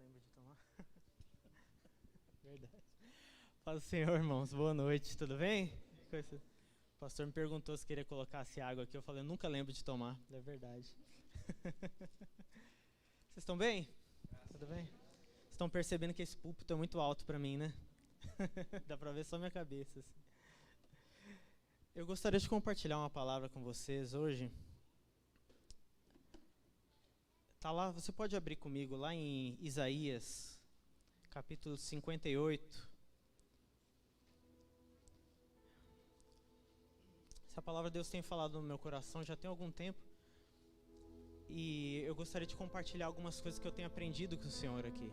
lembro de tomar. Verdade. Paz do Senhor, irmãos. Boa noite, tudo bem? O pastor me perguntou se queria colocasse água aqui. Eu falei, eu nunca lembro de tomar. É verdade. Vocês estão bem? Tudo bem? Vocês estão percebendo que esse púlpito é muito alto para mim, né? Dá para ver só minha cabeça. Assim. Eu gostaria de compartilhar uma palavra com vocês hoje. Tá lá, você pode abrir comigo lá em Isaías, capítulo 58. Essa palavra Deus tem falado no meu coração já tem algum tempo. E eu gostaria de compartilhar algumas coisas que eu tenho aprendido com o Senhor aqui.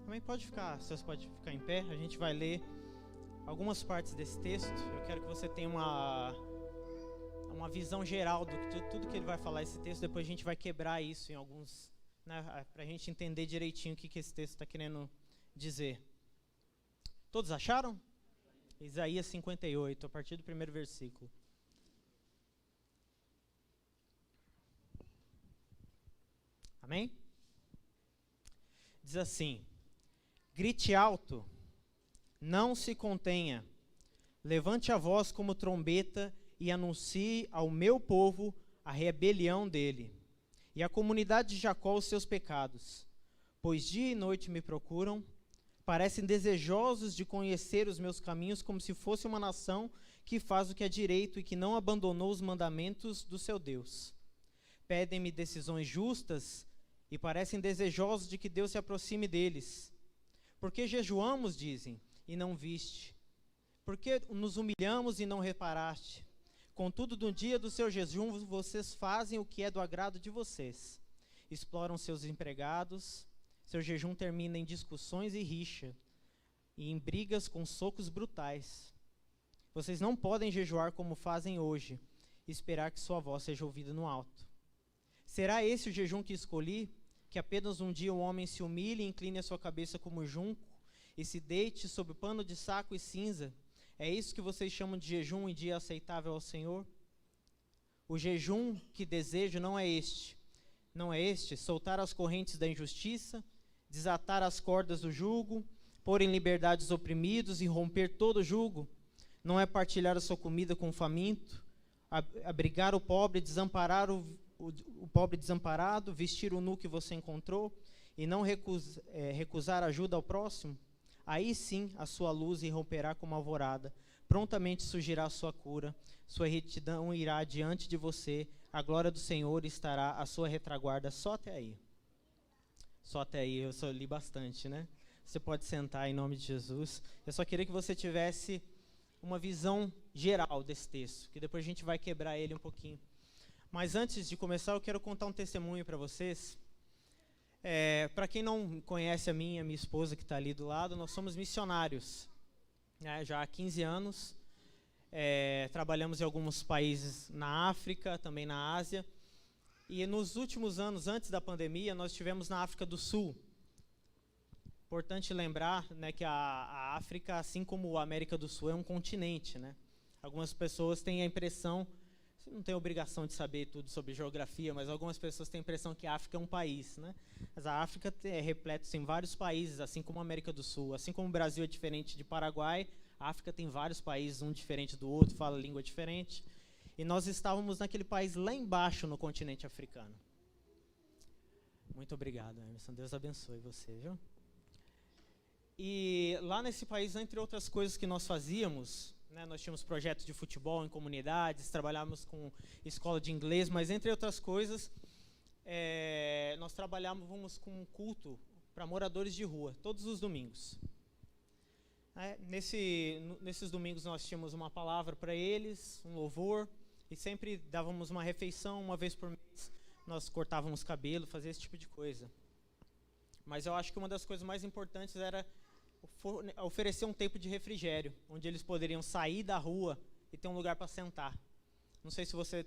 Também vocês podem ficar em pé, a gente vai ler algumas partes desse texto. Eu quero que você tenha uma visão geral do que tudo que ele vai falar esse texto. Depois a gente vai quebrar isso em alguns, né, para a gente entender direitinho o que esse texto está querendo dizer. Todos acharam? Isaías 58, a partir do primeiro versículo. Amém? Diz assim: grite alto, não se contenha, levante a voz como trombeta e anuncie ao meu povo a rebelião dele, e à comunidade de Jacó os seus pecados. Pois dia e noite me procuram, parecem desejosos de conhecer os meus caminhos, como se fosse uma nação que faz o que é direito e que não abandonou os mandamentos do seu Deus. Pedem-me decisões justas e parecem desejosos de que Deus se aproxime deles. Porque jejuamos, dizem, e não viste? Porque nos humilhamos e não reparaste? Contudo, no dia do seu jejum, vocês fazem o que é do agrado de vocês. Exploram seus empregados. Seu jejum termina em discussões e rixa, e em brigas com socos brutais. Vocês não podem jejuar como fazem hoje, e esperar que sua voz seja ouvida no alto. Será esse o jejum que escolhi? Que apenas um dia um homem se humilhe e incline a sua cabeça como junco, e se deite sob pano de saco e cinza? É isso que vocês chamam de jejum e dia aceitável ao Senhor? O jejum que desejo não é este, soltar as correntes da injustiça, desatar as cordas do jugo, pôr em liberdade os oprimidos e romper todo o jugo. Não é partilhar a sua comida com o faminto, abrigar o pobre, desamparar o pobre desamparado, vestir o nu que você encontrou e não recusar ajuda ao próximo? Aí sim a sua luz irromperá como alvorada, prontamente surgirá a sua cura, sua retidão irá diante de você, a glória do Senhor estará à sua retaguarda. Só até aí. Só até aí, eu só li bastante, né? Você pode sentar em nome de Jesus. Eu só queria que você tivesse uma visão geral desse texto, que depois a gente vai quebrar ele um pouquinho. Mas antes de começar, eu quero contar um testemunho para vocês. Para quem não conhece a minha esposa que está ali do lado, nós somos missionários. Já há 15 anos, trabalhamos em alguns países na África, também na Ásia. E nos últimos anos, antes da pandemia, nós estivemos na África do Sul. Importante lembrar, né, que a África, assim como a América do Sul, é um continente. Né? Algumas pessoas têm a impressão, você não tem obrigação de saber tudo sobre geografia, mas algumas pessoas têm a impressão que a África é um país. Né? Mas a África é repleta em vários países, assim como a América do Sul. Assim como o Brasil é diferente de Paraguai, a África tem vários países, um diferente do outro, fala língua diferente. E nós estávamos naquele país lá embaixo no continente africano. Muito obrigado, Emerson. Deus abençoe você, viu? E lá nesse país, entre outras coisas que nós fazíamos, né, nós tínhamos projetos de futebol em comunidades, trabalhávamos com escola de inglês, mas entre outras coisas, nós trabalhávamos com um culto para moradores de rua, todos os domingos. Nesses domingos nós tínhamos uma palavra para eles, um louvor, e sempre dávamos uma refeição, uma vez por mês, nós cortávamos cabelo, fazia esse tipo de coisa. Mas eu acho que uma das coisas mais importantes era oferecer um tempo de refrigério, onde eles poderiam sair da rua e ter um lugar para sentar. Não sei se você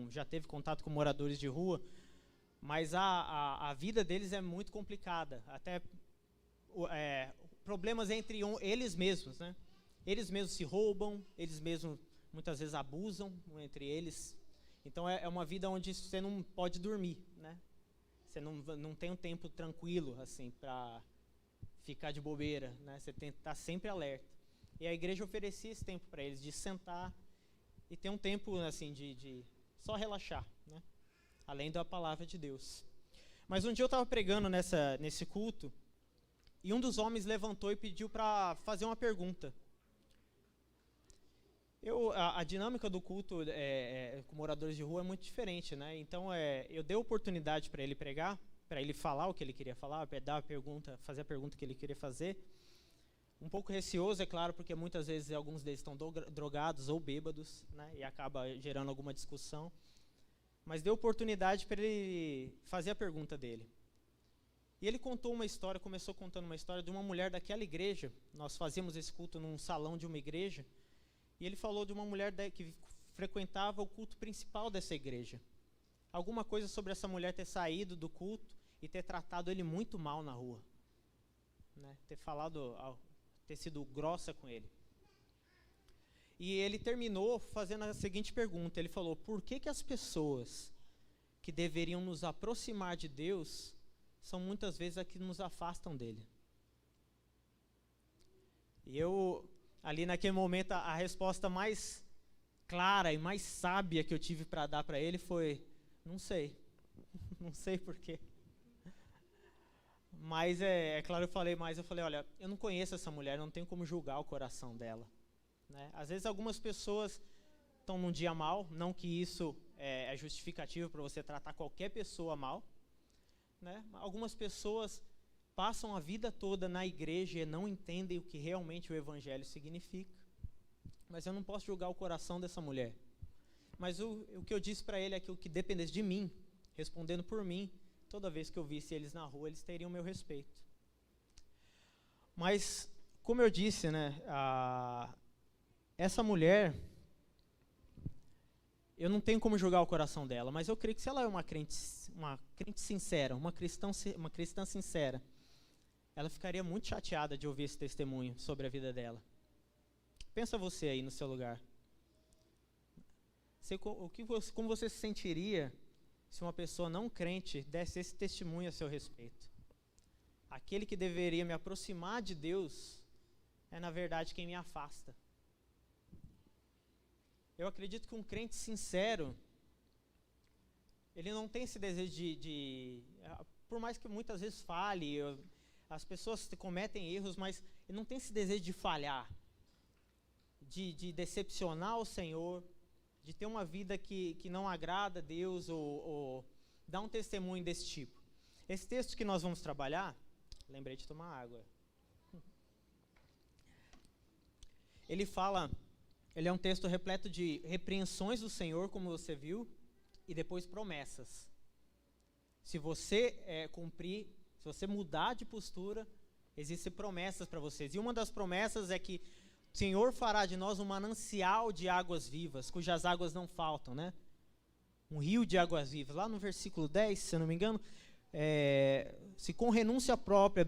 já teve contato com moradores de rua, mas a vida deles é muito complicada, até problemas entre eles mesmos, né? Eles mesmos se roubam, eles mesmos muitas vezes abusam entre eles. Então é uma vida onde você não pode dormir, né? Você não tem um tempo tranquilo, assim, para ficar de bobeira, né? Você tem que estar sempre alerta. E a igreja oferecia esse tempo para eles, de sentar e ter um tempo, assim, de só relaxar, né? Além da palavra de Deus. Mas um dia eu estava pregando nesse culto, e um dos homens levantou e pediu para fazer uma pergunta. A dinâmica do culto com moradores de rua é muito diferente, né? Então, eu dei oportunidade para ele pregar, para ele falar o que ele queria falar, dar fazer a pergunta que ele queria fazer. Um pouco receoso, é claro, porque muitas vezes alguns deles estão drogados ou bêbados, né? E acaba gerando alguma discussão. Mas deu oportunidade para ele fazer a pergunta dele. E ele começou contando uma história de uma mulher daquela igreja. Nós fazíamos esse culto num salão de uma igreja. E ele falou de uma mulher que frequentava o culto principal dessa igreja. Alguma coisa sobre essa mulher ter saído do culto e ter tratado ele muito mal na rua, né? Ter sido grossa com ele. E ele terminou fazendo a seguinte pergunta. Ele falou: por que as pessoas que deveriam nos aproximar de Deus são muitas vezes as que nos afastam dele? E ali naquele momento, a resposta mais clara e mais sábia que eu tive para dar para ele foi: não sei. Não sei porquê. Mas é claro, eu falei, olha, eu não conheço essa mulher, não tenho como julgar o coração dela, né? Às vezes algumas pessoas estão num dia mal, não que isso é justificativo para você tratar qualquer pessoa mal, né? Algumas pessoas passam a vida toda na igreja e não entendem o que realmente o evangelho significa. Mas eu não posso julgar o coração dessa mulher. Mas o que eu disse para ele é que o que dependesse de mim, respondendo por mim, toda vez que eu visse eles na rua, eles teriam meu respeito. Mas, como eu disse, né, essa mulher, eu não tenho como julgar o coração dela, mas eu creio que se ela é uma crente sincera, uma cristã sincera, ela ficaria muito chateada de ouvir esse testemunho sobre a vida dela. Pensa você aí no seu lugar. Como você se sentiria se uma pessoa não crente desse esse testemunho a seu respeito? Aquele que deveria me aproximar de Deus é, na verdade, quem me afasta. Eu acredito que um crente sincero, ele não tem esse desejo por mais que muitas vezes fale, as pessoas cometem erros, mas ele não tem esse desejo de falhar, de decepcionar o Senhor, de ter uma vida que não agrada a Deus ou dar um testemunho desse tipo. Esse texto que nós vamos trabalhar, lembrei de tomar água. Ele é um texto repleto de repreensões do Senhor, como você viu, e depois promessas. Se você cumprir, se você mudar de postura, existem promessas para vocês. E uma das promessas é que o Senhor fará de nós um manancial de águas vivas, cujas águas não faltam, né? Um rio de águas vivas. Lá no versículo 10, se eu não me engano, se com renúncia própria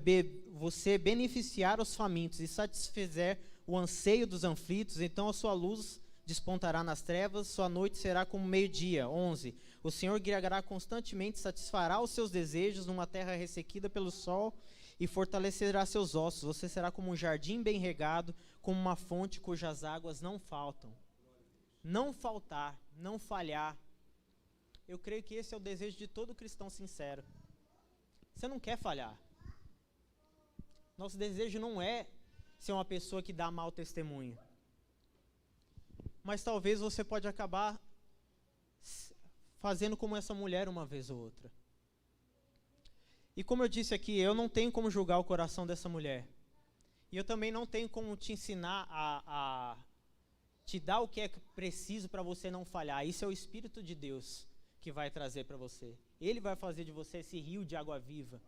você beneficiar os famintos e satisfizer o anseio dos aflitos, então a sua luz despontará nas trevas, sua noite será como meio-dia. 11. O Senhor guiará constantemente, satisfará os seus desejos numa terra ressequida pelo sol e fortalecerá seus ossos. Você será como um jardim bem regado, como uma fonte cujas águas não faltam. Não faltar, não falhar. Eu creio que esse é o desejo de todo cristão sincero. Você não quer falhar. Nosso desejo não é ser uma pessoa que dá mau testemunho. Mas talvez você pode acabar fazendo como essa mulher uma vez ou outra. E como eu disse aqui, eu não tenho como julgar o coração dessa mulher. E eu também não tenho como te ensinar a te dar o que é preciso para você não falhar. Isso é o Espírito de Deus que vai trazer para você. Ele vai fazer de você esse rio de água viva.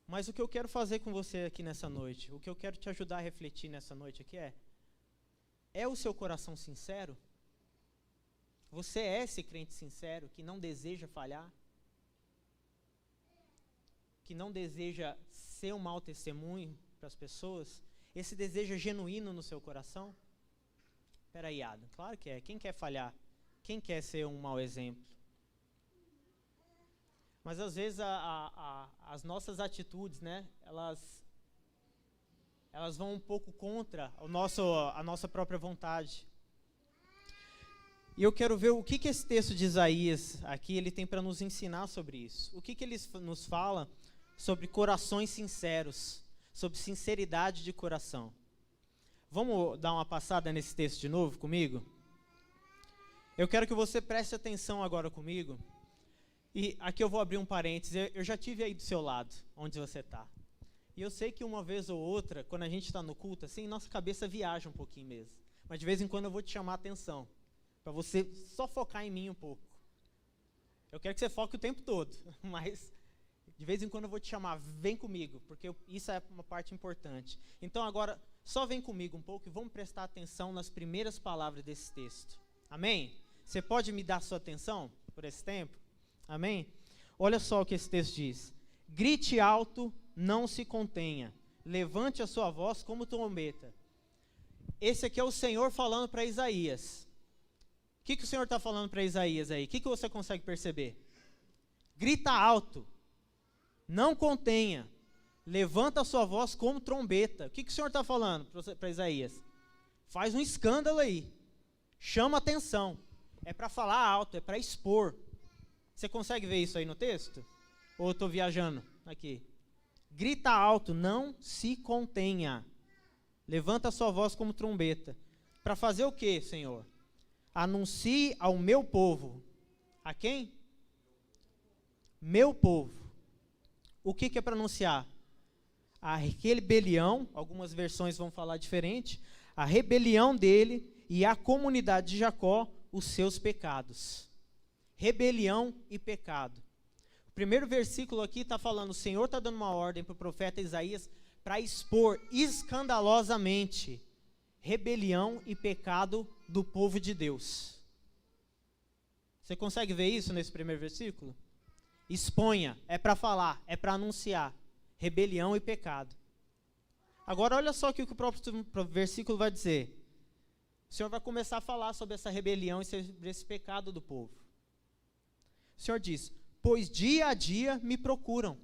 Mas o que eu quero fazer com você aqui nessa noite, o que eu quero te ajudar a refletir nessa noite aqui é o seu coração sincero? Você é esse crente sincero que não deseja falhar? Que não deseja ser um mau testemunho para as pessoas? Esse desejo é genuíno no seu coração? Espera aí, Adam, claro que é. Quem quer falhar? Quem quer ser um mau exemplo? Mas às vezes as nossas atitudes, né, elas vão um pouco contra a nossa própria vontade. E eu quero ver o que esse texto de Isaías aqui ele tem para nos ensinar sobre isso. O que ele nos fala sobre corações sinceros, sobre sinceridade de coração. Vamos dar uma passada nesse texto de novo comigo? Eu quero que você preste atenção agora comigo. E aqui eu vou abrir um parênteses. Eu já estive aí do seu lado, onde você está. E eu sei que uma vez ou outra, quando a gente está no culto, assim, nossa cabeça viaja um pouquinho mesmo. Mas de vez em quando eu vou te chamar a atenção, para você só focar em mim um pouco. Eu quero que você foque o tempo todo, mas de vez em quando eu vou te chamar, vem comigo, porque isso é uma parte importante. Então agora, só vem comigo um pouco e vamos prestar atenção nas primeiras palavras desse texto. Amém? Você pode me dar sua atenção por esse tempo? Amém? Olha só o que esse texto diz. Grite alto, não se contenha. Levante a sua voz como trombeta. Esse aqui é o Senhor falando para Isaías. O que o Senhor está falando para Isaías aí? O que você consegue perceber? Grita alto. Não contenha. Levanta a sua voz como trombeta. O que o Senhor está falando para Isaías? Faz um escândalo aí. Chama atenção. É para falar alto, é para expor. Você consegue ver isso aí no texto? Ou eu estou viajando aqui? Grita alto, não se contenha. Levanta a sua voz como trombeta. Para fazer o quê, Senhor? Anuncie ao meu povo. A quem? Meu povo. O que é para anunciar? A rebelião, algumas versões vão falar diferente, a rebelião dele e a comunidade de Jacó, os seus pecados. Rebelião e pecado. O primeiro versículo aqui está falando, o Senhor está dando uma ordem para o profeta Isaías para expor escandalosamente rebelião e pecado do povo de Deus. Você consegue ver isso nesse primeiro versículo? Exponha, é para falar, é para anunciar rebelião e pecado. Agora olha só o que o próprio versículo vai dizer. O Senhor vai começar a falar sobre essa rebelião e sobre esse pecado do povo. O Senhor diz, pois dia a dia me procuram.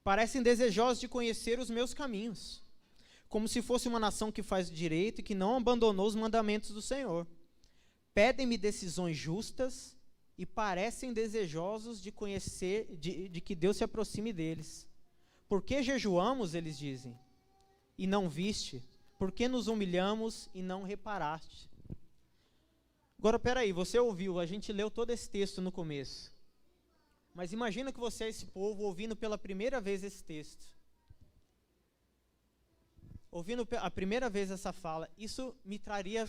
Parecem desejosos de conhecer os meus caminhos, como se fosse uma nação que faz direito e que não abandonou os mandamentos do Senhor. Pedem-me decisões justas e parecem desejosos de conhecer, de que Deus se aproxime deles. Por que jejuamos, eles dizem, e não viste? Por que nos humilhamos e não reparaste? Agora, peraí, você ouviu, a gente leu todo esse texto no começo. Mas imagina que você é esse povo ouvindo pela primeira vez esse texto. Ouvindo a primeira vez essa fala, isso me traria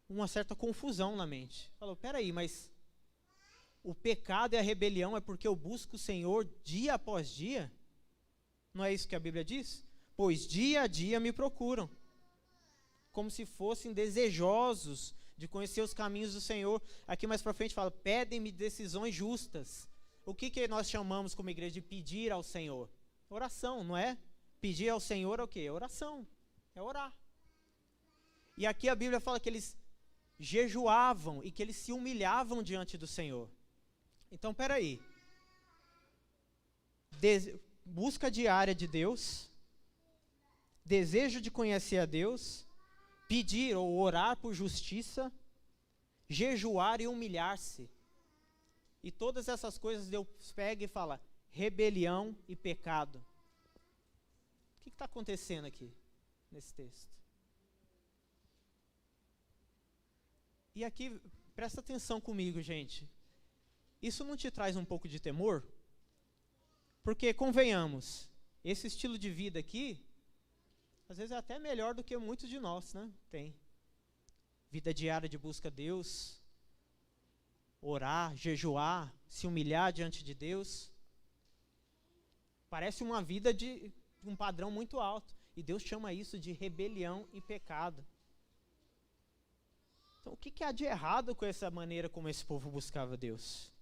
uma certa confusão na mente. Falou, peraí, mas o pecado e a rebelião é porque eu busco o Senhor dia após dia? Não é isso que a Bíblia diz? Pois dia a dia me procuram, como se fossem desejosos de conhecer os caminhos do Senhor. Aqui mais para frente fala, pedem-me decisões justas. O que nós chamamos como igreja de pedir ao Senhor? Oração, não é? Pedir ao Senhor é o quê? Oração, é orar. E aqui a Bíblia fala que eles jejuavam e que eles se humilhavam diante do Senhor. Então, peraí. Busca diária de Deus, desejo de conhecer a Deus, pedir ou orar por justiça, jejuar e humilhar-se. E todas essas coisas Deus pega e fala, rebelião e pecado. O que está acontecendo aqui, nesse texto? E aqui, presta atenção comigo, gente. Isso não te traz um pouco de temor? Porque, convenhamos, esse estilo de vida aqui, às vezes é até melhor do que muitos de nós, né? Tem. Vida diária de busca a Deus, orar, jejuar, se humilhar diante de Deus. Parece uma vida de um padrão muito alto. E Deus chama isso de rebelião e pecado. Então, o que há de errado com essa maneira como esse povo buscava Deus?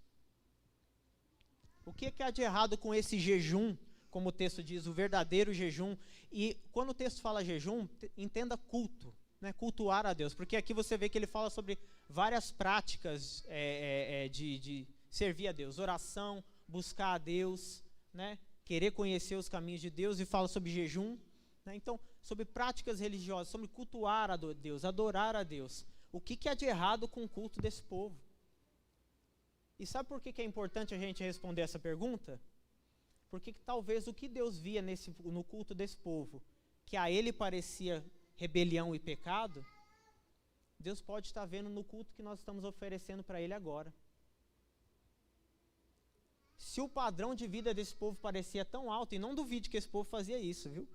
O que há de errado com esse jejum, como o texto diz, o verdadeiro jejum? E quando o texto fala jejum, entenda culto, né? Cultuar a Deus. Porque aqui você vê que ele fala sobre várias práticas de servir a Deus. Oração, buscar a Deus, né? Querer conhecer os caminhos de Deus, e fala sobre jejum, né? Então, sobre práticas religiosas, sobre cultuar a Deus, adorar a Deus. O que há de errado com o culto desse povo? E sabe por que é importante a gente responder essa pergunta? Porque talvez o que Deus via no culto desse povo, que a ele parecia rebelião e pecado, Deus pode estar vendo no culto que nós estamos oferecendo para ele agora. Se o padrão de vida desse povo parecia tão alto, e não duvide que esse povo fazia isso, viu?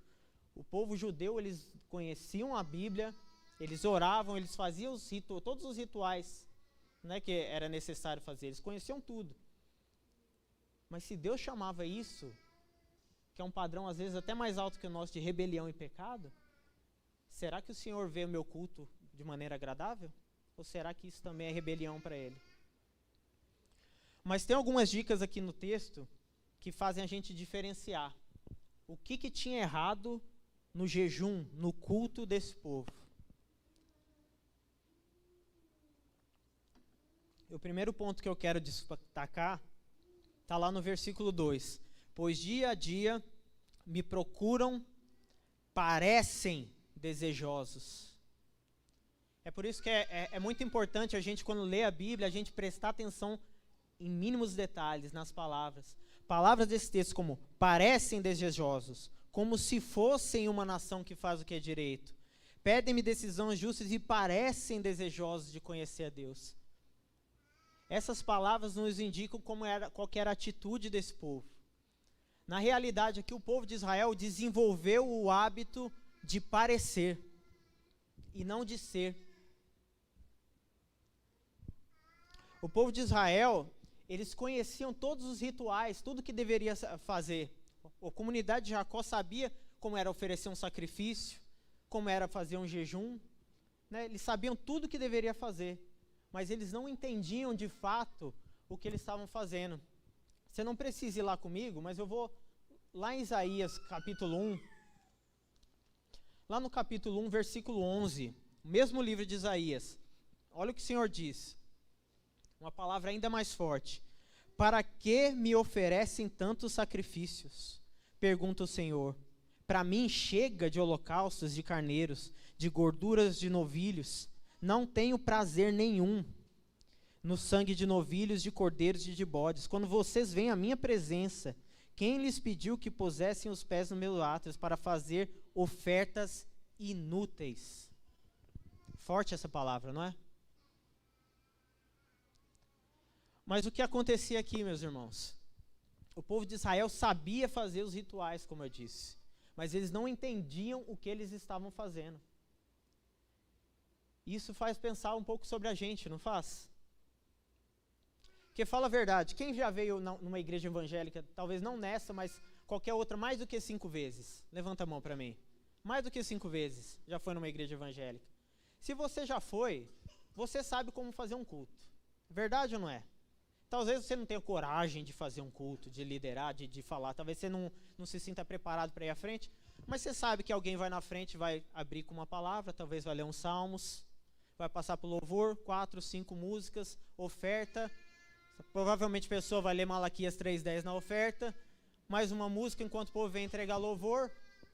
O povo judeu, eles conheciam a Bíblia, eles oravam, eles faziam todos os rituais, né, que era necessário fazer, eles conheciam tudo. Mas se Deus chamava isso, que é um padrão às vezes até mais alto que o nosso de rebelião e pecado, será que o Senhor vê o meu culto de maneira agradável? Ou será que isso também é rebelião para Ele? Mas tem algumas dicas aqui no texto que fazem a gente diferenciar o que tinha errado no jejum, no culto desse povo. O primeiro ponto que eu quero destacar está lá no versículo 2. Pois dia a dia me procuram, parecem desejosos. É por isso que é muito importante a gente, quando lê a Bíblia, a gente prestar atenção em mínimos detalhes nas palavras. Palavras desse texto como parecem desejosos, como se fossem uma nação que faz o que é direito. Pedem-me decisões justas e parecem desejosos de conhecer a Deus. Essas palavras nos indicam qual era a atitude desse povo. Na realidade, aqui o povo de Israel desenvolveu o hábito de parecer e não de ser. O povo de Israel, eles conheciam todos os rituais, tudo que deveria fazer. A comunidade de Jacó sabia como era oferecer um sacrifício, como era fazer um jejum, né? Eles sabiam tudo que deveria fazer, mas eles não entendiam de fato o que eles estavam fazendo. Você não precisa ir lá comigo, mas eu vou lá em Isaías capítulo 1, lá no capítulo 1, versículo 11, o mesmo livro de Isaías. Olha o que o Senhor diz, uma palavra ainda mais forte. Para que me oferecem tantos sacrifícios? Pergunta o Senhor. Para mim chega de holocaustos de carneiros, de gorduras de novilhos. Não tenho prazer nenhum no sangue de novilhos, de cordeiros e de bodes. Quando vocês vêm à minha presença, quem lhes pediu que pusessem os pés no meu átrios para fazer ofertas inúteis? Forte essa palavra, não é? Mas o que acontecia aqui, meus irmãos? O povo de Israel sabia fazer os rituais, como eu disse, mas eles não entendiam o que eles estavam fazendo. Isso faz pensar um pouco sobre a gente, não faz? Porque fala a verdade, quem já veio numa igreja evangélica, talvez não nessa, mas qualquer outra, mais do que 5 vezes? Levanta a mão para mim. Mais do que 5 vezes já foi numa igreja evangélica. Se você já foi, você sabe como fazer um culto. Verdade ou não é? Talvez você não tenha coragem de fazer um culto, de liderar, de falar. Talvez você não se sinta preparado para ir à frente. Mas você sabe que alguém vai na frente, vai abrir com uma palavra, talvez vai ler uns salmos, vai passar por louvor, 4, 5 músicas, oferta. Provavelmente a pessoa vai ler Malaquias 3:10 na oferta. Mais uma música enquanto o povo vem entregar louvor.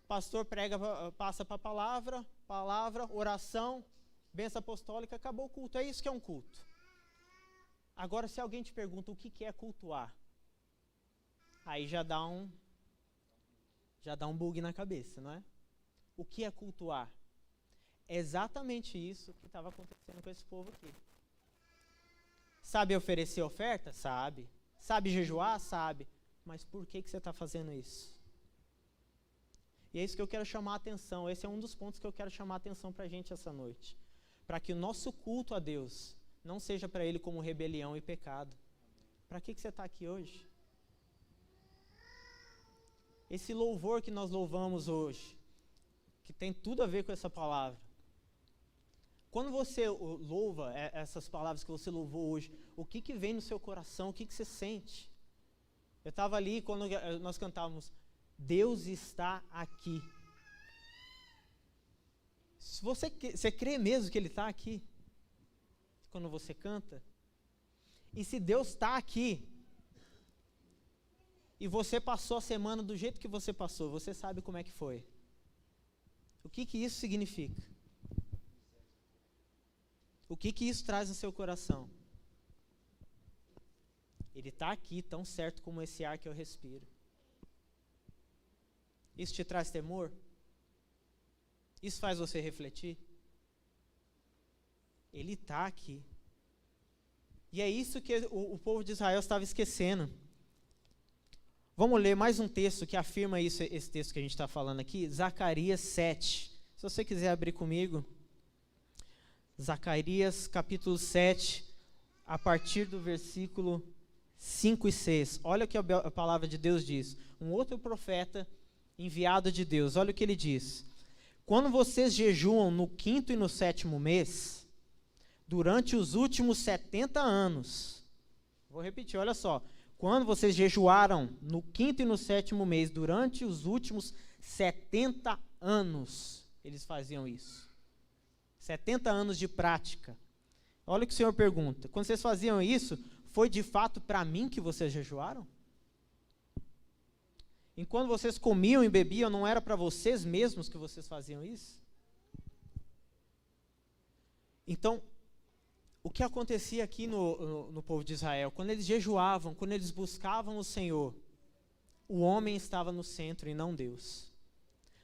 Pastor prega, passa para a palavra, oração, bênção apostólica, acabou o culto. É isso que é um culto. Agora, se alguém te pergunta o que é cultuar, aí já dá um bug na cabeça, não é? O que é cultuar? É exatamente isso que estava acontecendo com esse povo aqui. Sabe oferecer oferta? Sabe. Sabe jejuar? Sabe. Mas por que você está fazendo isso? E é isso que eu quero chamar a atenção. Esse é um dos pontos que eu quero chamar a atenção para a gente essa noite. Para que o nosso culto a Deus não seja para Ele como rebelião e pecado. Para que você está aqui hoje? Esse louvor que nós louvamos hoje, que tem tudo a ver com essa palavra. Quando você louva essas palavras que você louvou hoje, o que vem no seu coração? O que você sente? Eu estava ali quando nós cantávamos, Deus está aqui. Se você crê mesmo que Ele está aqui, quando você canta, e se Deus está aqui, e você passou a semana do jeito que você passou, você sabe como é que foi. O que isso significa? O que isso traz no seu coração? Ele está aqui tão certo como esse ar que eu respiro. Isso te traz temor? Isso faz você refletir? Ele está aqui. E é isso que o povo de Israel estava esquecendo. Vamos ler mais um texto que afirma isso, esse texto que a gente está falando aqui, Zacarias 7. Se você quiser abrir comigo, Zacarias capítulo 7, a partir do versículo 5 e 6. Olha o que a palavra de Deus diz. Um outro profeta enviado de Deus, olha o que ele diz. Quando vocês jejuam no 5º e no 7º mês, durante os últimos 70 anos, vou repetir, olha só. Quando vocês jejuaram no 5º e no 7º mês, durante os últimos 70 anos, eles faziam isso. 70 anos de prática. Olha o que o Senhor pergunta. Quando vocês faziam isso, foi de fato para mim que vocês jejuaram? Enquanto vocês comiam e bebiam, não era para vocês mesmos que vocês faziam isso? Então, o que acontecia aqui no povo de Israel? Quando eles jejuavam, quando eles buscavam o Senhor, o homem estava no centro e não Deus.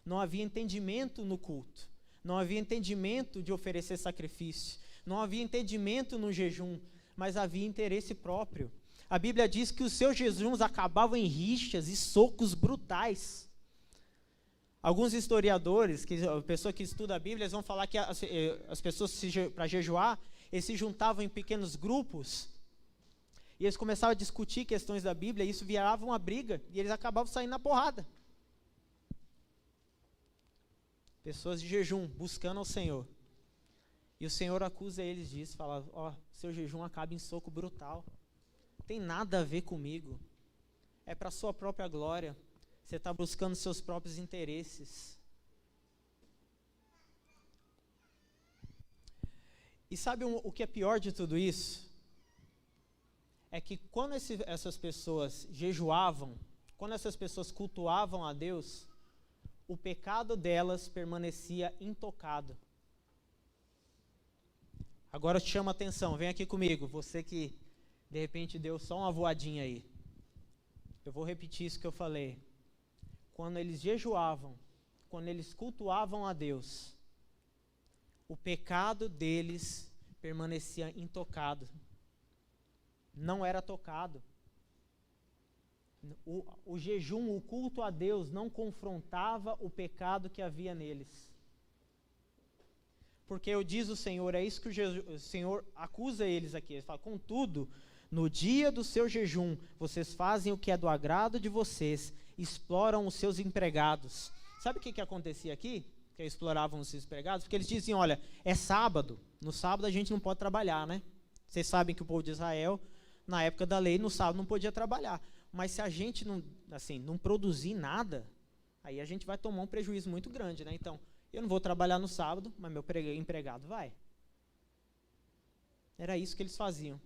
Não havia entendimento no culto. Não havia entendimento de oferecer sacrifício. Não havia entendimento no jejum, mas havia interesse próprio. A Bíblia diz que os seus jejuns acabavam em rixas e socos brutais. Alguns historiadores, a pessoa que estuda a Bíblia, eles vão falar que as pessoas, para jejuar, eles se juntavam em pequenos grupos, e eles começavam a discutir questões da Bíblia, e isso virava uma briga, e eles acabavam saindo na porrada. Pessoas de jejum, buscando ao Senhor. E o Senhor acusa eles disso, fala, seu jejum acaba em soco brutal. Não tem nada a ver comigo. É para a sua própria glória. Você está buscando seus próprios interesses. E sabe o que é pior de tudo isso? É que quando essas pessoas jejuavam, quando essas pessoas cultuavam a Deus, o pecado delas permanecia intocado. Agora eu te chamo a atenção, vem aqui comigo, você que de repente deu só uma voadinha aí. Eu vou repetir isso que eu falei. Quando eles jejuavam, quando eles cultuavam a Deus, o pecado deles permanecia intocado. Não era tocado. O jejum, o culto a Deus não confrontava o pecado que havia neles. Porque diz o Senhor, é isso que o Senhor acusa eles aqui. Ele fala, contudo, no dia do seu jejum, vocês fazem o que é do agrado de vocês, exploram os seus empregados. Sabe o que acontecia aqui? Que exploravam os seus empregados? Porque eles diziam, olha, é sábado, no sábado a gente não pode trabalhar, né? Vocês sabem que o povo de Israel, na época da lei, no sábado não podia trabalhar. Mas se a gente não produzir nada, aí a gente vai tomar um prejuízo muito grande, né? Então, eu não vou trabalhar no sábado, mas meu empregado vai. Era isso que eles faziam.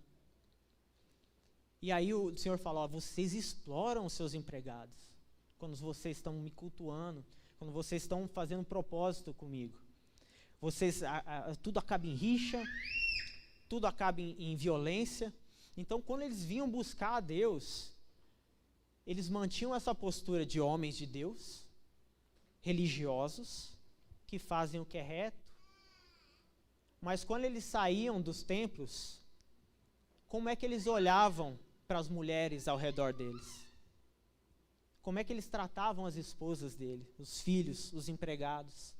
E aí o Senhor falou, vocês exploram os seus empregados, quando vocês estão me cultuando, quando vocês estão fazendo propósito comigo. Tudo acaba em rixa, tudo acaba em violência. Então, quando eles vinham buscar a Deus, eles mantinham essa postura de homens de Deus, religiosos, que fazem o que é reto. Mas quando eles saíam dos templos, como é que eles olhavam para as mulheres ao redor deles? Como é que eles tratavam as esposas dele, os filhos, os empregados?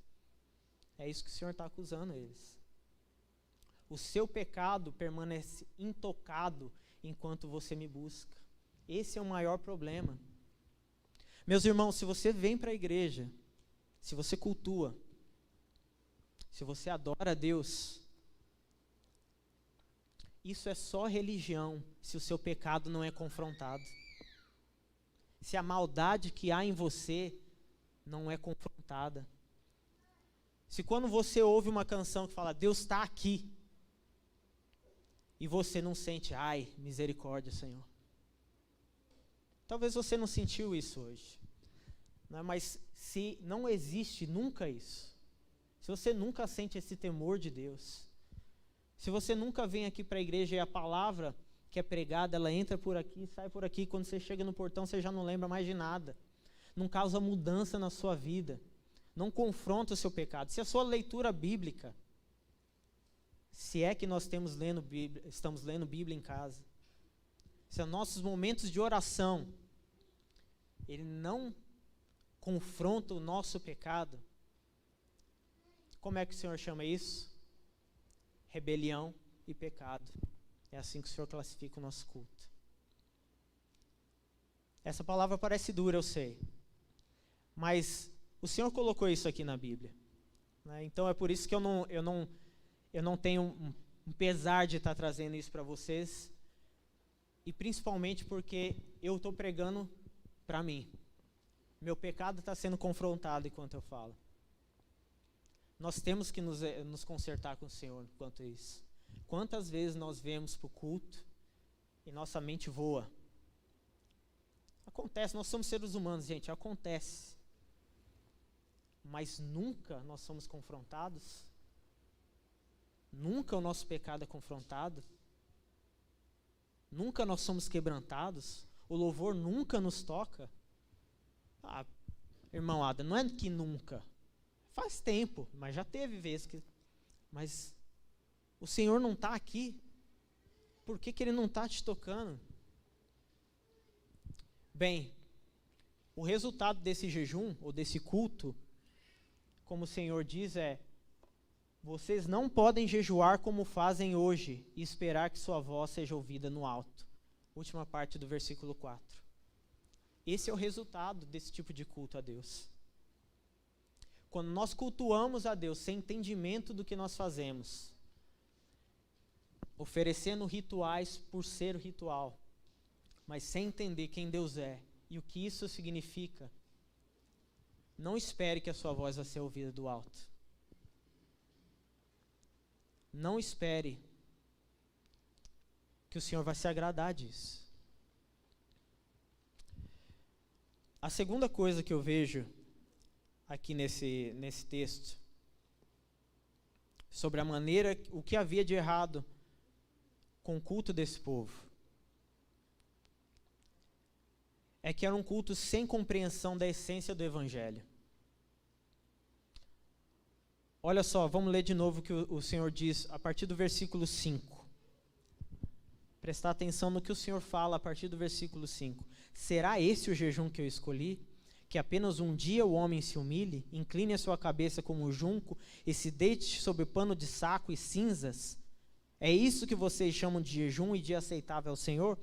É isso que o Senhor está acusando eles. O seu pecado permanece intocado enquanto você me busca. Esse é o maior problema. Meus irmãos, se você vem para a igreja, se você cultua, se você adora a Deus, isso é só religião se o seu pecado não é confrontado. Se a maldade que há em você não é confrontada. Se quando você ouve uma canção que fala, Deus está aqui, e você não sente, ai, misericórdia, Senhor. Talvez você não sentiu isso hoje, né? Mas se não existe nunca isso, se você nunca sente esse temor de Deus, se você nunca vem aqui para a igreja e a palavra que é pregada, ela entra por aqui, sai por aqui, quando você chega no portão você já não lembra mais de nada, não causa mudança na sua vida, não confronta o seu pecado. Se a sua leitura bíblica, se é que nós estamos lendo Bíblia em casa, se os nossos momentos de oração, ele não confronta o nosso pecado, como é que o Senhor chama isso? Rebelião e pecado. É assim que o Senhor classifica o nosso culto. Essa palavra parece dura, eu sei, mas o Senhor colocou isso aqui na Bíblia, né? Então é por isso que eu não tenho um pesar de estar trazendo isso para vocês, e principalmente porque eu estou pregando para mim. Meu pecado está sendo confrontado enquanto eu falo. Nós temos que nos consertar com o Senhor quanto a isso. Quantas vezes nós vemos para o culto e nossa mente voa? Acontece, nós somos seres humanos, gente, acontece. Mas nunca nós somos confrontados? Nunca o nosso pecado é confrontado? Nunca nós somos quebrantados? O louvor nunca nos toca? Ah, irmão Ada, não é que nunca. Faz tempo, mas já teve vezes que... Mas o Senhor não está aqui. Por que Ele não está te tocando? Bem, o resultado desse jejum, ou desse culto, como o Senhor diz, é: vocês não podem jejuar como fazem hoje e esperar que sua voz seja ouvida no alto. Última parte do versículo 4. Esse é o resultado desse tipo de culto a Deus. Quando nós cultuamos a Deus sem entendimento do que nós fazemos, oferecendo rituais por ser ritual, mas sem entender quem Deus é e o que isso significa, não espere que a sua voz vai ser ouvida do alto. Não espere que o Senhor vai se agradar disso. A segunda coisa que eu vejo aqui nesse texto, sobre a maneira, o que havia de errado com o culto desse povo, é que era um culto sem compreensão da essência do Evangelho. Olha só, vamos ler de novo o que o Senhor diz a partir do versículo 5. Prestar atenção no que o Senhor fala a partir do versículo 5. Será esse o jejum que eu escolhi? Que apenas um dia o homem se humilhe, incline a sua cabeça como um junco e se deite sobre pano de saco e cinzas? É isso que vocês chamam de jejum e dia aceitável ao Senhor?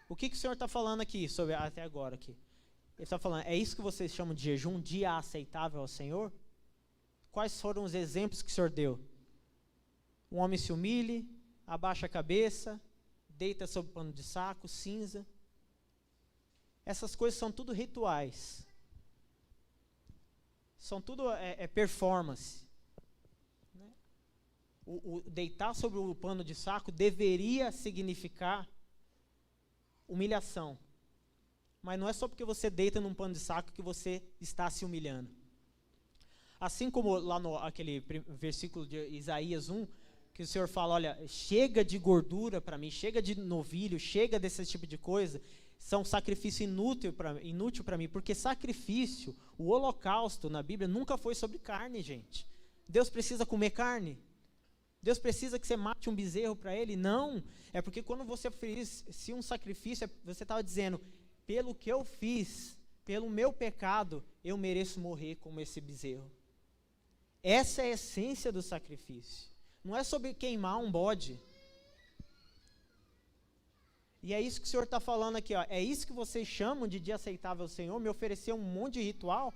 O que o Senhor está falando aqui, até agora aqui? Ele está falando, é isso que vocês chamam de jejum, dia aceitável ao Senhor? Quais foram os exemplos que o Senhor deu? Um homem se humilhe, abaixa a cabeça, deita sobre pano de saco, cinza. Essas coisas são tudo rituais. São tudo performance. Né? O deitar sobre o pano de saco deveria significar humilhação. Mas não é só porque você deita num pano de saco que você está se humilhando. Assim como lá no aquele versículo de Isaías 1, que o Senhor fala, olha, chega de gordura para mim, chega de novilho, chega desse tipo de coisa, são sacrifício inútil para mim, porque sacrifício, o holocausto na Bíblia nunca foi sobre carne, gente. Deus precisa comer carne? Deus precisa que você mate um bezerro para Ele? Não, é porque quando você fez um sacrifício, você estava dizendo, pelo que eu fiz, pelo meu pecado, eu mereço morrer como esse bezerro. Essa é a essência do sacrifício. Não é sobre queimar um bode. E é isso que o Senhor está falando aqui, ó. É isso que vocês chamam de dia aceitável ao Senhor? Me oferecer um monte de ritual?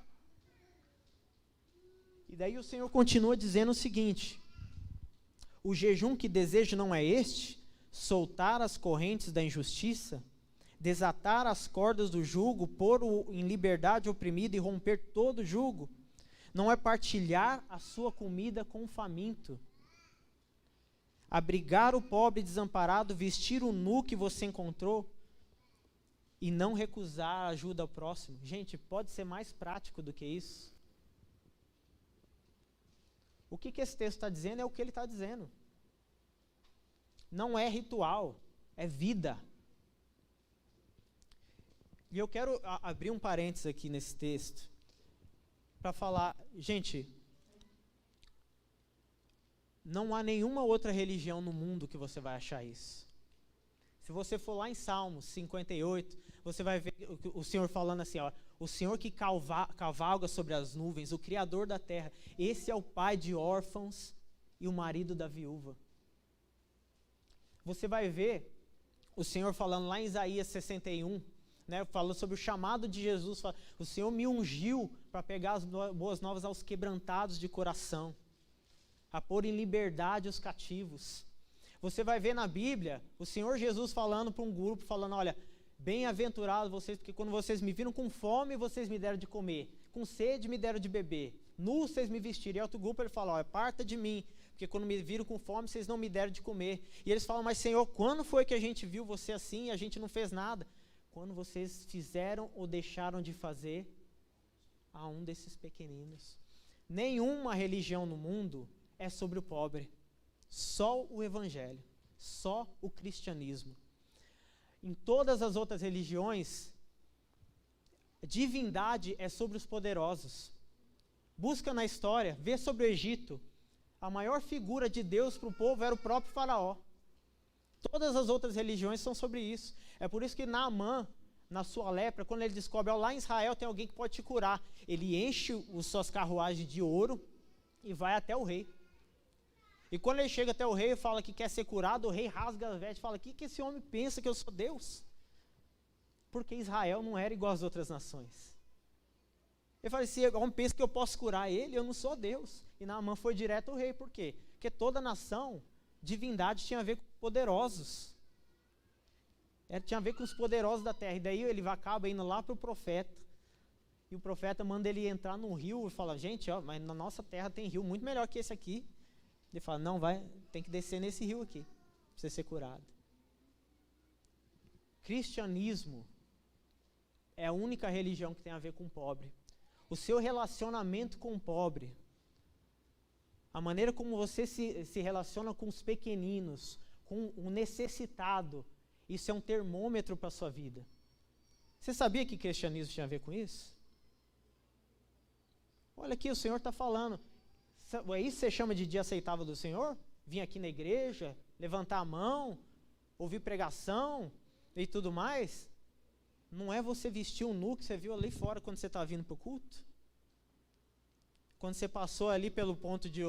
E daí o Senhor continua dizendo o seguinte: o jejum que desejo não é este? Soltar as correntes da injustiça? Desatar as cordas do jugo? Pôr em liberdade o oprimido e romper todo o jugo? não é partilhar a sua comida com o faminto. Abrigar o pobre desamparado, vestir o nu que você encontrou e não recusar a ajuda ao próximo. Gente, pode ser mais prático do que isso? O que esse texto está dizendo é o que ele está dizendo. Não é ritual, é vida. E eu quero abrir um parênteses aqui nesse texto para falar, gente, não há nenhuma outra religião no mundo que você vai achar isso. Se você for lá em Salmos 58, você vai ver o Senhor falando assim, ó, o Senhor que cavalga sobre as nuvens, o Criador da terra, esse é o pai de órfãos e o marido da viúva. Você vai ver o Senhor falando lá em Isaías 61, né, falou sobre o chamado de Jesus, fala, o Senhor me ungiu para pegar as boas novas aos quebrantados de coração, a pôr em liberdade os cativos. Você vai ver na Bíblia o Senhor Jesus falando para um grupo, falando, olha, bem-aventurados vocês, porque quando vocês me viram com fome, vocês me deram de comer, com sede me deram de beber, nu vocês me vestiram. E outro grupo ele fala, olha, parta de mim, porque quando me viram com fome, vocês não me deram de comer. E eles falam, mas Senhor, quando foi que a gente viu você assim e a gente não fez nada? Quando vocês fizeram ou deixaram de fazer a um desses pequeninos. Nenhuma religião no mundo é sobre o pobre. Só o Evangelho, só o cristianismo. Em todas as outras religiões, divindade é sobre os poderosos. Busca na história, vê sobre o Egito. A maior figura de Deus para o povo era o próprio faraó. Todas as outras religiões são sobre isso. É por isso que Naamã, na sua lepra, quando ele descobre, ó, lá em Israel tem alguém que pode te curar, ele enche as suas carruagens de ouro e vai até o rei. E quando ele chega até o rei e fala que quer ser curado, o rei rasga as vestes e fala, o que esse homem pensa que eu sou Deus? Porque Israel não era igual às outras nações. Ele fala, se o homem pensa que eu posso curar ele, eu não sou Deus. E Naamã foi direto ao rei, por quê? Porque toda nação, divindade tinha a ver com poderosos. Tinha a ver com os poderosos da terra. E daí ele acaba indo lá para o profeta. E o profeta manda ele entrar num rio e fala, gente, ó, mas na nossa terra tem rio muito melhor que esse aqui. Ele fala, não, tem que descer nesse rio aqui, para você ser curado. Cristianismo é a única religião que tem a ver com o pobre. O seu relacionamento com o pobre, a maneira como você se relaciona com os pequeninos, com o necessitado, isso é um termômetro para a sua vida. Você sabia que cristianismo tinha a ver com isso? Olha aqui, o Senhor está falando. É isso que você chama de dia aceitável do Senhor? Vir aqui na igreja, levantar a mão, ouvir pregação e tudo mais? Não é você vestir um nu que você viu ali fora quando você está vindo para o culto? Quando você passou ali pelo ponto de,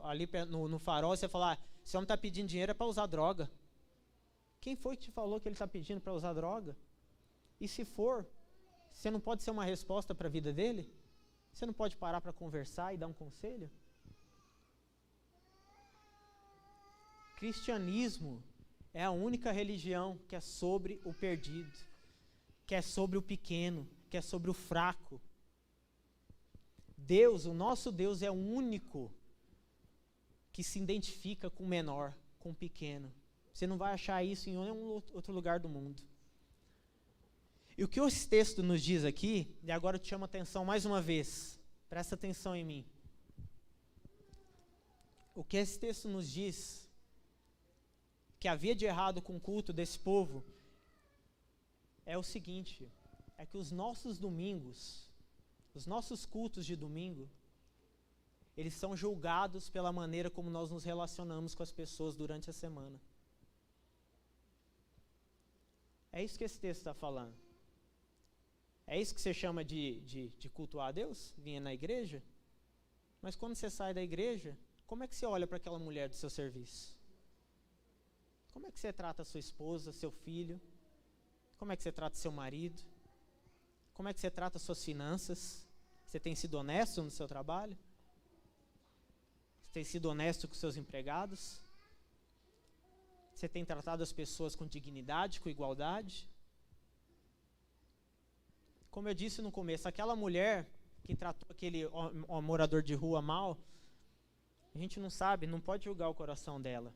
ali no farol, você falar, esse homem está pedindo dinheiro é para usar droga. Quem foi que te falou que ele está pedindo para usar droga? E se for, você não pode ser uma resposta para a vida dele? Você não pode parar para conversar e dar um conselho? Cristianismo é a única religião que é sobre o perdido, que é sobre o pequeno, que é sobre o fraco. Deus, o nosso Deus é o único que se identifica com o menor, com o pequeno. Você não vai achar isso em nenhum outro lugar do mundo. E o que esse texto nos diz aqui, e agora eu te chamo a atenção mais uma vez, presta atenção em mim. O que esse texto nos diz, que havia de errado com o culto desse povo, é o seguinte, é que os nossos domingos, os nossos cultos de domingo, eles são julgados pela maneira como nós nos relacionamos com as pessoas durante a semana. É isso que esse texto está falando. É isso que você chama de cultuar a Deus? Vinha na igreja? Mas quando você sai da igreja, como é que você olha para aquela mulher do seu serviço? Como é que você trata a sua esposa, seu filho? Como é que você trata seu marido? Como é que você trata as suas finanças? Você tem sido honesto no seu trabalho? Você tem sido honesto com seus empregados? Você tem tratado as pessoas com dignidade, com igualdade? Como eu disse no começo, aquela mulher que tratou aquele morador de rua mal, a gente não sabe, não pode julgar o coração dela.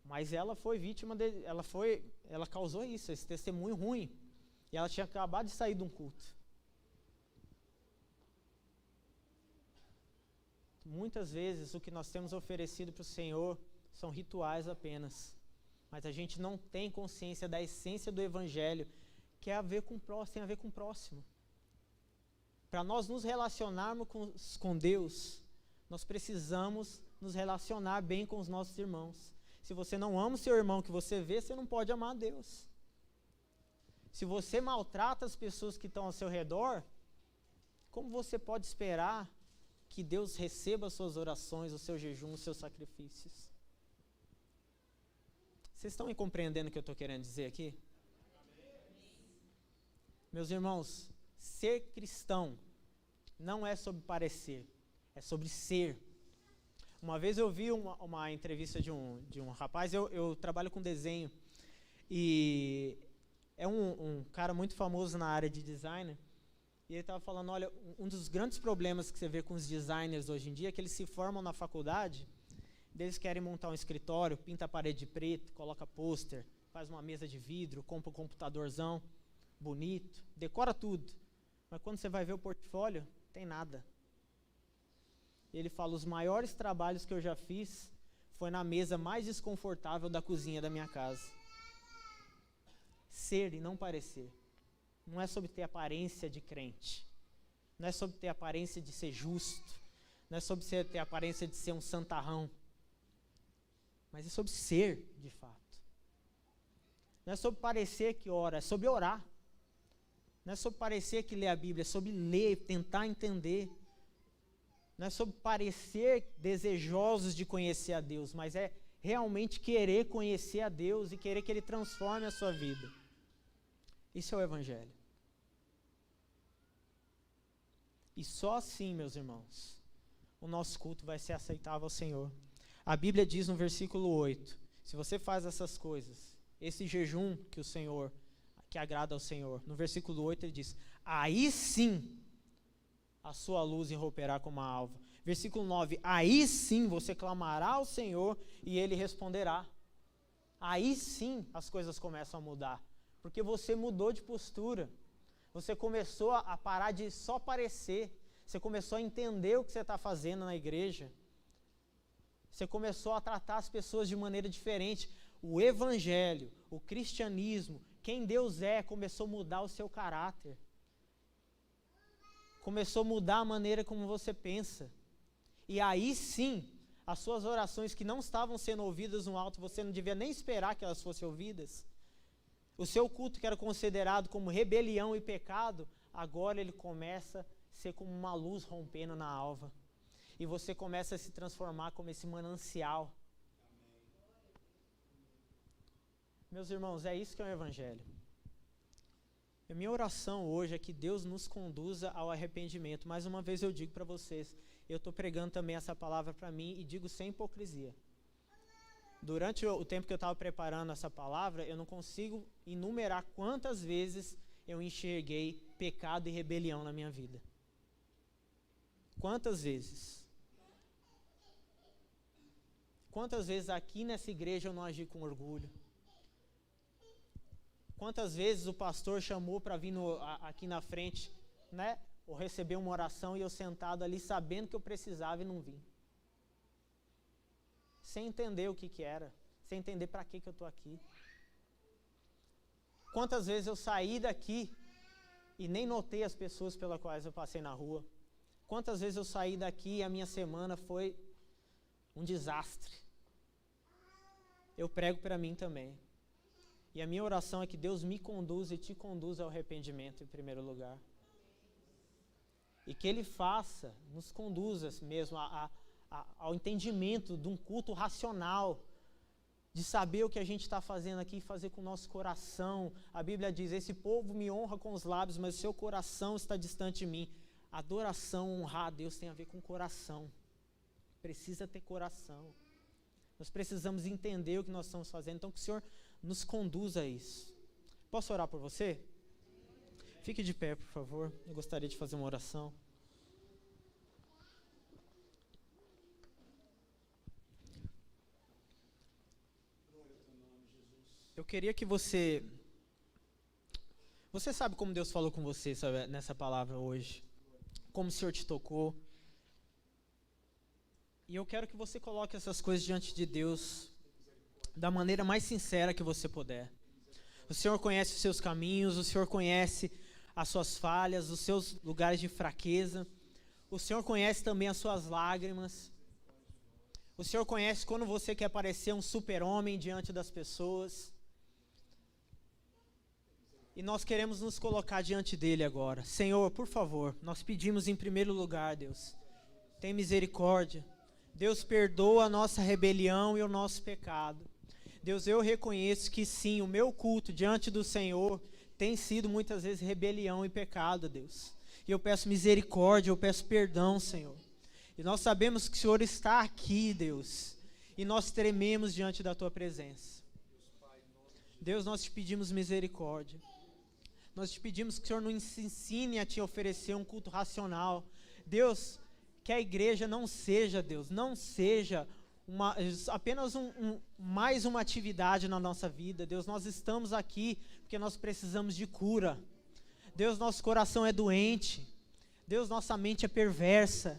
Mas ela foi vítima, ela causou isso, esse testemunho ruim. E ela tinha acabado de sair de um culto. Muitas vezes o que nós temos oferecido para o Senhor são rituais apenas. Mas a gente não tem consciência da essência do Evangelho, que é a ver com o próximo, tem a ver com o próximo. Para nós nos relacionarmos com Deus, nós precisamos nos relacionar bem com os nossos irmãos. Se você não ama o seu irmão que você vê, você não pode amar a Deus. Se você maltrata as pessoas que estão ao seu redor, como você pode esperar que Deus receba as suas orações, o seu jejum, os seus sacrifícios? Vocês estão me compreendendo o que eu estou querendo dizer aqui? Meus irmãos, ser cristão não é sobre parecer, é sobre ser. Uma vez eu vi uma entrevista de um rapaz, eu trabalho com desenho, e é um cara muito famoso na área de design, e ele estava falando, olha, um dos grandes problemas que você vê com os designers hoje em dia é que eles se formam na faculdade, eles querem montar um escritório, pinta a parede de preto, coloca pôster, faz uma mesa de vidro, compra um computadorzão bonito, decora tudo, mas quando você vai ver o portfólio, tem nada. Ele fala, os maiores trabalhos que eu já fiz foi na mesa mais desconfortável da cozinha da minha casa. Ser e não parecer. Não é sobre ter aparência de crente. Não é sobre ter aparência de ser justo. Não é sobre ter aparência de ser um santarrão. Mas é sobre ser, de fato. Não é sobre parecer que ora, é sobre orar. Não é sobre parecer que lê a Bíblia, é sobre ler, tentar entender. Não é sobre parecer desejosos de conhecer a Deus, mas é realmente querer conhecer a Deus e querer que Ele transforme a sua vida. Isso é o Evangelho. E só assim, meus irmãos, o nosso culto vai ser aceitável ao Senhor. A Bíblia diz no versículo 8, se você faz essas coisas, esse jejum que agrada ao Senhor, no versículo 8 ele diz, aí sim, a sua luz irromperá como a alva. Versículo 9, aí sim você clamará ao Senhor e Ele responderá. Aí sim as coisas começam a mudar, porque você mudou de postura, você começou a parar de só parecer, você começou a entender o que você está fazendo na igreja, você começou a tratar as pessoas de maneira diferente. O Evangelho, o cristianismo, quem Deus é, começou a mudar o seu caráter. Começou a mudar a maneira como você pensa. E aí sim, as suas orações que não estavam sendo ouvidas no alto, você não devia nem esperar que elas fossem ouvidas. O seu culto que era considerado como rebelião e pecado, agora ele começa a ser como uma luz rompendo na alva. E você começa a se transformar como esse manancial. Meus irmãos, é isso que é o Evangelho. A minha oração hoje é que Deus nos conduza ao arrependimento. Mais uma vez eu digo para vocês, eu estou pregando também essa palavra para mim e digo sem hipocrisia. Durante o tempo que eu estava preparando essa palavra, eu não consigo enumerar quantas vezes eu enxerguei pecado e rebelião na minha vida. Quantas vezes? Quantas vezes aqui nessa igreja eu não agi com orgulho? Quantas vezes o pastor chamou para vir aqui na frente, né? Ou receber uma oração e eu sentado ali sabendo que eu precisava e não vim. Sem entender o que era, sem entender para que eu estou aqui. Quantas vezes eu saí daqui e nem notei as pessoas pelas quais eu passei na rua. Quantas vezes eu saí daqui e a minha semana foi um desastre. Eu prego para mim também. E a minha oração é que Deus me conduza e te conduza ao arrependimento em primeiro lugar. E que Ele faça, nos conduza mesmo ao entendimento de um culto racional, de saber o que a gente está fazendo aqui e fazer com o nosso coração. A Bíblia diz, esse povo me honra com os lábios, mas o seu coração está distante de mim. Adoração, honrar a Deus tem a ver com coração. Precisa ter coração. Nós precisamos entender o que nós estamos fazendo, então que o Senhor nos conduza a isso. Posso orar por você? Fique de pé, por favor. Eu gostaria de fazer uma oração. Eu queria que você sabe como Deus falou com você, sabe, nessa palavra hoje. Como o Senhor te tocou. E eu quero que você coloque essas coisas diante de Deus da maneira mais sincera que você puder. O Senhor conhece os seus caminhos, o Senhor conhece as suas falhas, os seus lugares de fraqueza. O Senhor conhece também as suas lágrimas. O Senhor conhece quando você quer parecer um super-homem diante das pessoas. E nós queremos nos colocar diante dele agora. Senhor, por favor, nós pedimos em primeiro lugar, Deus, tem misericórdia. Deus, perdoa a nossa rebelião e o nosso pecado. Deus, eu reconheço que sim, o meu culto diante do Senhor tem sido muitas vezes rebelião e pecado, Deus. E eu peço misericórdia, eu peço perdão, Senhor. E nós sabemos que o Senhor está aqui, Deus, e nós trememos diante da Tua presença. Deus, nós te pedimos misericórdia. Nós te pedimos que o Senhor nos ensine a te oferecer um culto racional. Deus, que a igreja não seja, Deus, não seja apenas mais uma atividade na nossa vida. Deus, nós estamos aqui porque nós precisamos de cura. Deus, nosso coração é doente. Deus, nossa mente é perversa.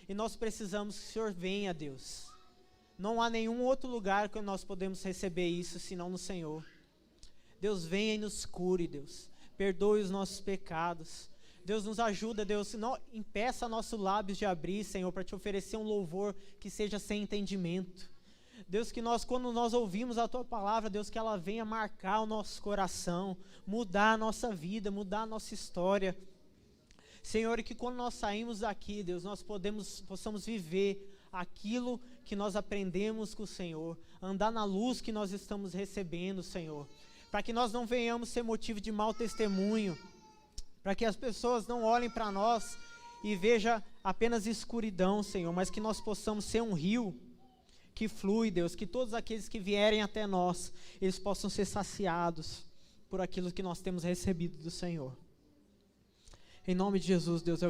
E nós precisamos que o Senhor venha, Deus. Não há nenhum outro lugar que nós podemos receber isso, senão no Senhor. Deus, venha e nos cure, Deus. Perdoe os nossos pecados. Deus, nos ajuda, Deus, não impeça nossos lábios de abrir, Senhor, para te oferecer um louvor que seja sem entendimento. Deus, que quando nós ouvimos a Tua palavra, Deus, que ela venha marcar o nosso coração, mudar a nossa vida, mudar a nossa história. Senhor, e que quando nós saímos daqui, Deus, nós possamos viver aquilo que nós aprendemos com o Senhor, andar na luz que nós estamos recebendo, Senhor, para que nós não venhamos ser motivo de mau testemunho, para que as pessoas não olhem para nós e vejam apenas escuridão, Senhor, mas que nós possamos ser um rio que flui, Deus, que todos aqueles que vierem até nós, eles possam ser saciados por aquilo que nós temos recebido do Senhor. Em nome de Jesus, Deus, eu